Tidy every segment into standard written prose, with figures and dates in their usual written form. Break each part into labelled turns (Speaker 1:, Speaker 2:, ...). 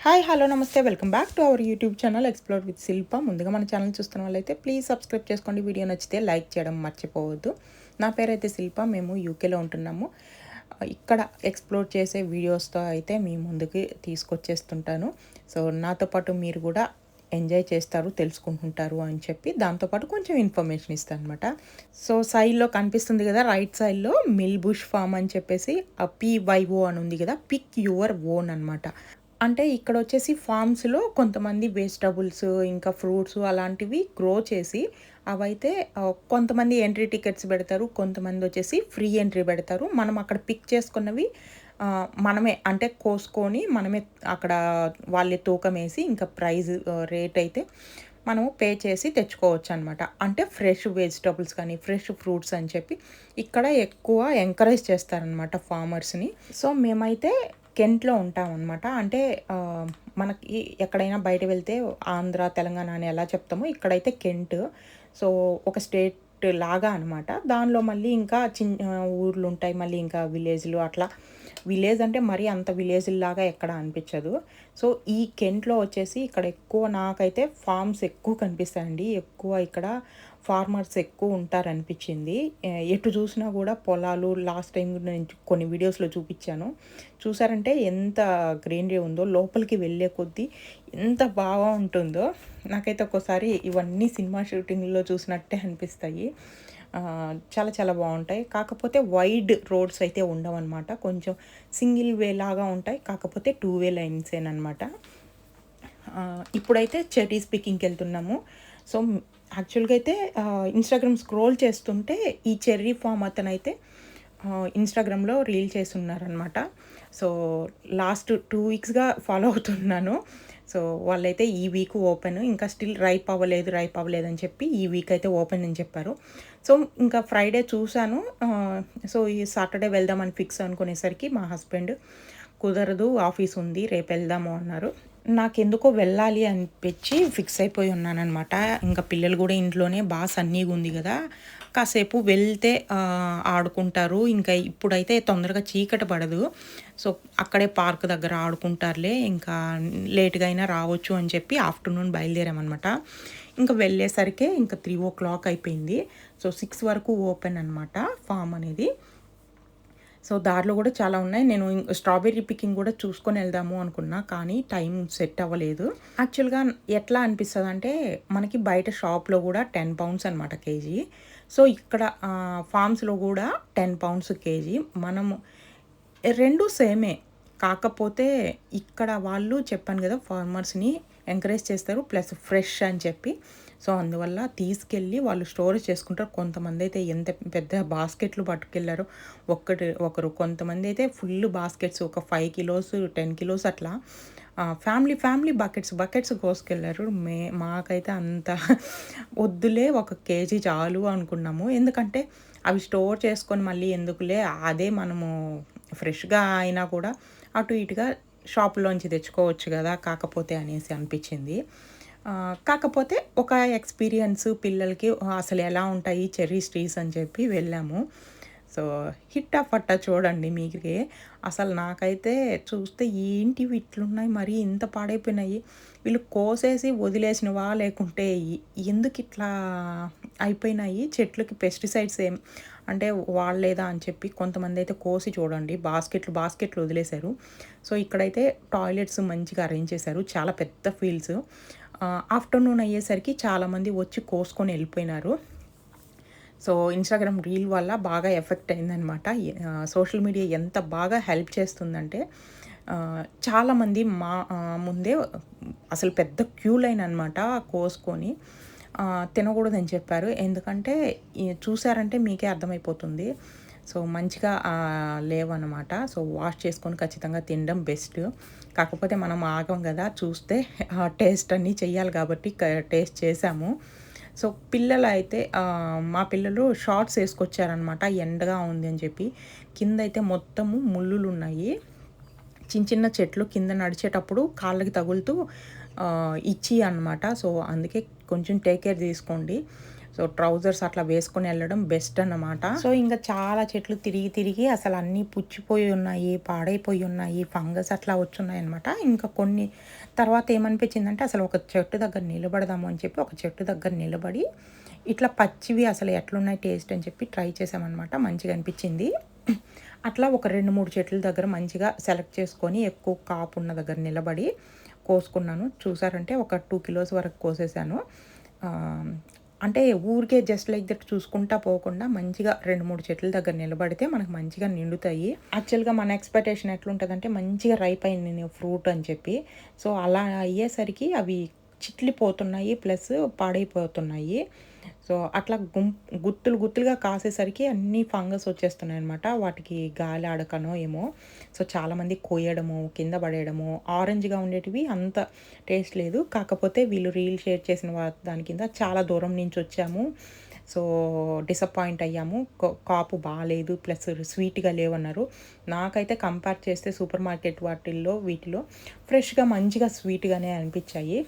Speaker 1: Hi hello నమస్తే welcome back to our YouTube channel explore with Shilpa. ముందుగా మన channel చూస్తున్న వాళ్ళైతే ప్లీజ్ సబ్స్క్రైబ్ చేసుకోండి. వీడియో నచ్చితే లైక్ చేయడం మర్చిపోవద్దు. నా పేరైతే శిల్ప, మేము యూకేలో ఉంటున్నాము. ఇక్కడ ఎక్స్ప్లోర్ చేసే వీడియోస్తో అయితే మీ ముందుకి తీసుకొచ్చేస్తుంటాను. సో నాతో పాటు మీరు కూడా ఎంజాయ్ చేస్తారు, తెలుసుకుంటుంటారు అని చెప్పి దాంతోపాటు కొంచెం ఇన్ఫర్మేషన్ ఇస్తాను అనమాట. సో సైడ్లో కనిపిస్తుంది కదా, రైట్ సైడ్లో మిల్ బుష్ ఫామ్ అని చెప్పేసి PYO అని ఉంది కదా, పిక్ యువర్ ఓన్ అనమాట. అంటే ఇక్కడ వచ్చేసి ఫార్మ్స్‌లో కొంతమంది వెజిటబుల్స్, ఇంకా ఫ్రూట్స్ అలాంటివి గ్రో చేసి అవైతే కొంతమంది ఎంట్రీ టికెట్స్ పెడతారు. కొంతమంది వచ్చేసి ఫ్రీ ఎంట్రీ పెడతారు. మనం అక్కడ పిక్ చేసుకున్నవి మనమే అంటే కోసుకొని మనమే అక్కడ వాళ్ళే తూకమేసి ఇంకా ప్రైజ్ రేట్ అయితే మనము పే చేసి తెచ్చుకోవచ్చనమాట. అంటే ఫ్రెష్ వెజిటబుల్స్ కానీ, ఫ్రెష్ ఫ్రూట్స్ అని చెప్పి ఇక్కడ ఎక్కువ ఎంకరేజ్ చేస్తారనమాట ఫార్మర్స్‌ని. సో మేమైతే కెంట్‌లో ఉంటామనమాట. అంటే మనకి ఎక్కడైనా బయట వెళ్తే ఆంధ్ర, తెలంగాణ అని ఎలా చెప్తామో ఇక్కడైతే కెంట్. సో ఒక స్టేట్ లాగా అనమాట. దానిలో మళ్ళీ ఇంకా ఊర్లుంటాయి. మళ్ళీ ఇంకా విలేజ్‌లు అట్లా. విలేజ్ అంటే మరీ అంత విలేజ్‌లాగా ఎక్కడ అనిపించదు. సో ఈ కెంట్‌లో వచ్చేసి ఇక్కడ ఎక్కువ నాకైతే ఫార్మ్స్ ఎక్కువ కనిపిస్తాయండి. ఎక్కువ ఇక్కడ ఫార్మర్స్ ఎక్కువ ఉంటారనిపించింది. ఎటు చూసినా కూడా పొలాలు. లాస్ట్ టైం నేను కొన్ని వీడియోస్‌లో చూపించాను. చూసారంటే ఎంత గ్రీనరీ ఉందో, లోపలికి వెళ్ళే కొద్దీ ఎంత బాగా ఉంటుందో. నాకైతే ఒక్కోసారి ఇవన్నీ సినిమా షూటింగ్‌లో చూసినట్టే అనిపిస్తాయి. చాలా చాలా బావుంటాయి. కాకపోతే వైడ్ రోడ్స్ అయితే ఉండవనమాట. కొంచెం సింగిల్ వే లాగా ఉంటాయి. కాకపోతే 2 వే లైన్సేననమాట. ఇప్పుడైతే చెర్రీస్ పికింగ్‌కెళ్తున్నాము. సో యాక్చువల్‌గా అయితే ఇన్‌స్టాగ్రామ్ స్క్రోల్ చేస్తుంటే ఈ చెర్రీ ఫార్మ్ అతనైతే ఇన్‌స్టాగ్రామ్‌లో రీల్ చేసున్నారనమాట. సో లాస్ట్ 2 వీక్స్‌గా ఫాలో అవుతున్నాను. సో వాళ్ళైతే ఈ వీక్ ఓపెన్. ఇంకా స్టిల్ రైప్ అవ్వలేదని చెప్పి ఈ వీక్ అయితే ఓపెన్ అని చెప్పారు. సో ఇంకా ఫ్రైడే చూసాను. సో ఈ సాటర్డే వెళ్దామని ఫిక్స్ అనుకునేసరికి మా హస్బెండ్ కుదరదు, ఆఫీస్ ఉంది, రేపు వెళ్దాము అన్నారు. నాకెందుకో వెళ్ళాలి అనిపించి ఫిక్స్ అయిపోయి ఉన్నాననమాట. ఇంకా పిల్లలు కూడా ఇంట్లోనే సన్నీగా ఉంది కదా, కాసేపు వెళ్తే ఆడుకుంటారు. ఇంకా ఇప్పుడైతే తొందరగా చీకటి పడదు. సో అక్కడే పార్క్ దగ్గర ఆడుకుంటారులే, ఇంకా లేట్‌గా అయినా రావచ్చు అని చెప్పి ఆఫ్టర్‌నూన్ బయలుదేరామనమాట. ఇంకా వెళ్ళేసరికే ఇంకా 3:00 అయిపోయింది. సో 6 వరకు ఓపెన్ అనమాట ఫార్మ్ అనేది. సో దారిలో కూడా చాలా ఉన్నాయి. నేను స్ట్రాబెర్రీ పికింగ్ కూడా చూసుకొని వెళ్దాము అనుకున్నా, కానీ టైం సెట్ అవ్వలేదు. యాక్చువల్‌గా ఎట్లా అనిపిస్తదంటే, మనకి బయట షాప్‌లో కూడా £10 అనమాట కేజీ. సో ఇక్కడ ఫార్మ్స్‌లో కూడా £10 కేజీ. మనము 2 సేమే. కాకపోతే ఇక్కడ వాళ్ళు చెప్పాను కదా, ఫార్మర్స్‌ని ఎంకరేజ్ చేస్తారు. ప్లస్ ఫ్రెష్ అని చెప్పి. సో అందువల్ల తీసుకెళ్ళి వాళ్ళు స్టోరేజ్ చేసుకుంటారు. కొంతమందైతే ఎంత పెద్ద బాస్కెట్లు పట్టుకెళ్లారో. ఒకరు కొంతమందైతే ఫుల్ బాస్కెట్స్ ఒక 5 కిలోస్, 10 కిలోస్ అట్లా ఫ్యామిలీ బకెట్స్ కోసుకెళ్లారు. మాకైతే అంత వద్దులే, 1 కేజీ చాలు అనుకున్నాము. ఎందుకంటే అవి స్టోర్ చేసుకొని మళ్ళీ ఎందుకులే, అదే మనము ఫ్రెష్‌గా అయినా కూడా అటు ఇటుగా షాపులోంచి తెచ్చుకోవచ్చు కదా, కాకపోతే అనేసి అనిపించింది. కాకపోతే ఒక ఎక్స్‌పీరియన్స్ పిల్లలకి అసలు ఎలా ఉంటాయి చెర్రీస్ ట్రీస్ అని చెప్పి వెళ్ళాము. సో హిట్టా ఫట్టా చూడండి మీకే. అసలు నాకైతే చూస్తే ఏంటివి ఇట్లున్నాయి, మరీ ఇంత పాడైపోయినాయి, వీళ్ళు కోసేసి వదిలేసినవా లేకుంటే ఎందుకిట్లా అయిపోయినాయి, చెట్లకి పెస్టిసైడ్స్ అంటే వాడలేదా అని చెప్పి కొంతమందైతే కోసి చూడండి బాస్కెట్లు వదిలేశారు. సో ఇక్కడైతే టాయిలెట్స్ మంచిగా అరేంజ్ చేశారు. చాలా పెద్ద ఫీల్డ్స్. ఆఫ్టర్‌నూన్ అయ్యేసరికి చాలామంది వచ్చి కోసుకొని వెళ్ళిపోయినారు. సో ఇన్‌స్టాగ్రామ్ రీల్ వల్ల బాగా ఎఫెక్ట్ అయిందనమాట. సోషల్ మీడియా ఎంత బాగా హెల్ప్ చేస్తుందంటే, చాలామంది ముందే అసలు పెద్ద క్యూ లైన్ అనమాట కోసుకొని తినకూడదని చెప్పారు. ఎందుకంటే చూసారంటే మీకే అర్థమైపోతుంది. సో మంచిగా లేవనమాట. సో వాష్ చేసుకొని ఖచ్చితంగా తినడం బెస్ట్. కాకపోతే మనం ఆగం కదా, చూస్తే టేస్ట్ అన్నీ చెయ్యాలి కాబట్టి టేస్ట్ చేసాము. సో పిల్లలైతే మా పిల్లలు షార్ట్స్ ఏసుకొచ్చారనమాట, ఎండగా ఉంది అని చెప్పి. కిందైతే మొత్తము ముల్లులున్నాయి. చిన్న చెట్లు కింద నడిచేటప్పుడు కాళ్ళకి తగులుతూ ఇచ్చి అనమాట. సో అందుకే కొంచెం టేక్ కేర్ తీసుకోండి. సో సో ట్రౌజర్స్ అట్లా వేసుకొని వెళ్ళడం బెస్ట్ అన్నమాట. సో ఇంకా చాలా చెట్లు తిరిగి తిరిగి అసలు అన్నీ పుచ్చిపోయి ఉన్నాయి, పాడైపోయి ఉన్నాయి, ఫంగస్ అట్లా వచ్చున్నాయి అనమాట. ఇంకా కొన్ని తర్వాత ఏమనిపించిందంటే అసలు ఒక చెట్టు దగ్గర నిలబడదాము అని చెప్పి ఒక చెట్టు దగ్గర నిలబడి ఇట్లా పచ్చివి అసలు ఎట్లున్నాయి టేస్ట్ అని చెప్పి ట్రై చేసామన్నమాట. మంచిగా అనిపించింది. అట్లా ఒక 2-3 చెట్ల దగ్గర మంచిగా సెలెక్ట్ చేసుకొని ఎక్కువ కాపు ఉన్న దగ్గర నిలబడి కోసుకున్నాను. చూసారంటే ఒక 2 కిలోస్ వరకు కోసేసాను. అంటే ఊరికే జస్ట్ లైక్ దట్ చూసుకుంటా పోకుండా మంచిగా 2-3 చెట్ల దగ్గర నిలబడితే మనకు మంచిగా నిండుతాయి. యాక్చువల్‌గా మన ఎక్స్‌పెక్టేషన్ ఎట్లుంటదంటే మంచిగా రైప్ అయింది ఫ్రూట్ అని చెప్పి. సో అలా అయ్యేసరికి అవి చిట్లిపోతున్నాయి ప్లస్ పాడైపోతున్నాయి. సో అట్లా గుత్తులు గుత్తులుగా కాసేసరికి అన్నీ ఫంగస్ వచ్చేస్తున్నాయన్నమాట. వాటికి గాలి ఆడకనో ఏమో. సో చాలామంది కొయ్యడము, కింద పడేయడము, ఆరెంజ్‌గా ఉండేటివి అంత టేస్ట్ లేదు. కాకపోతే వీళ్ళు రీల్ షేర్ చేసిన దాని కింద చాలా దూరం నుంచి వచ్చాము. సో డిసప్పాయింట్ అయ్యాము. కాపు బాలేదు ప్లస్ స్వీట్‌గా లేవన్నారు. నాకైతే కంపేర్ చేస్తే సూపర్ మార్కెట్ వీటిలో ఫ్రెష్‌గా మంచిగా స్వీట్‌గానే అనిపించాయి.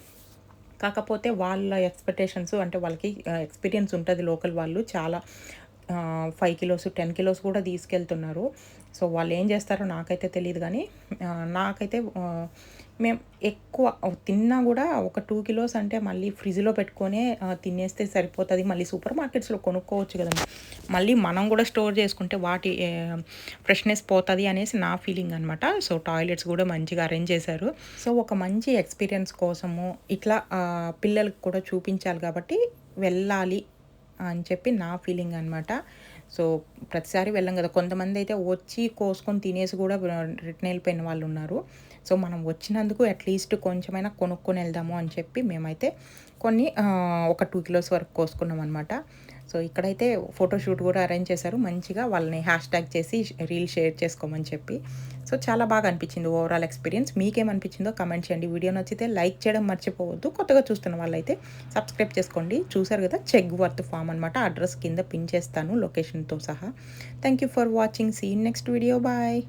Speaker 1: కాకపోతే వాళ్ళ ఎక్స్‌పెక్టేషన్స్ అంటే వాళ్ళకి ఎక్స్‌పీరియన్స్ ఉంటది లోకల్ వాళ్ళు. చాలా 5 కిలోస్, 10 కిలోస్ కూడా తీసుకెళ్తున్నారు. సో వాళ్ళేం చేస్తారో నాకైతే తెలీదు గానీ నాకైతే మేము ఎక్కువ తిన్నా గూడా ఒక 2 కిలోస్ అంటే మళ్ళీ ఫ్రిడ్జ్‌లో పెట్టుకొనే తినేస్తే సరిపోతది. మళ్ళీ సూపర్ మార్కెట్స్‌లో కొనుక్కోవచ్చు గదండీ. మళ్ళీ మనం గూడా స్టోర్ చేసుకుంటే వాటి ఫ్రెష్‌నెస్ పోతది అనేసి నా ఫీలింగ్ అనమాట. సో టాయిలెట్స్ గూడా మంచిగా అరేంజ్ చేశారు. సో ఒక మంచి ఎక్స్‌పీరియన్స్ కోసము ఇట్లా పిల్లలకి కూడా చూపించాలి కాబట్టి వెళ్ళాలి అని చెప్పి నా ఫీలింగ్ అనమాట. సో ప్రతిసారి వెళ్ళం గదా! కొంతమందయితే వచ్చి కోసుకొని తినేసి గూడా రిటర్న్ ఎళ్ళిపోయిన వాళ్ళున్నారు. సో మనం వచ్చినందుకు అట్‌లీస్ట్ కొంచెమైనా కొనుక్కొని వెళ్దాము అని చెప్పి మేమైతే కొన్ని ఒక 2 కిలోస్ వరకు కోసుకున్నామనమాట. సో ఇక్కడైతే ఫోటోషూట్ కూడా అరేంజ్ చేశారు. మంచిగా వాళ్ళని హ్యాష్‌ట్యాగ్ చేసి రీల్ షేర్ చేసుకోమని చెప్పి. సో చాలా బాగా అనిపించింది ఓవరాల్ ఎక్స్‌పీరియన్స్. మీకేమనిపించిందో కామెంట్ చేయండి. వీడియో నచ్చితే లైక్ చేయడం మర్చిపోవద్దు. కొత్తగా చూస్తున్న వాళ్ళైతే సబ్స్క్రైబ్ చేసుకోండి. చూసారు కదా చెగ్‌వర్త్ ఫార్మ్ అనమాట. అడ్రెస్ కింద పిన్ చేస్తాను లొకేషన్‌తో సహా. Thank you for watching. See you in next video. Bye.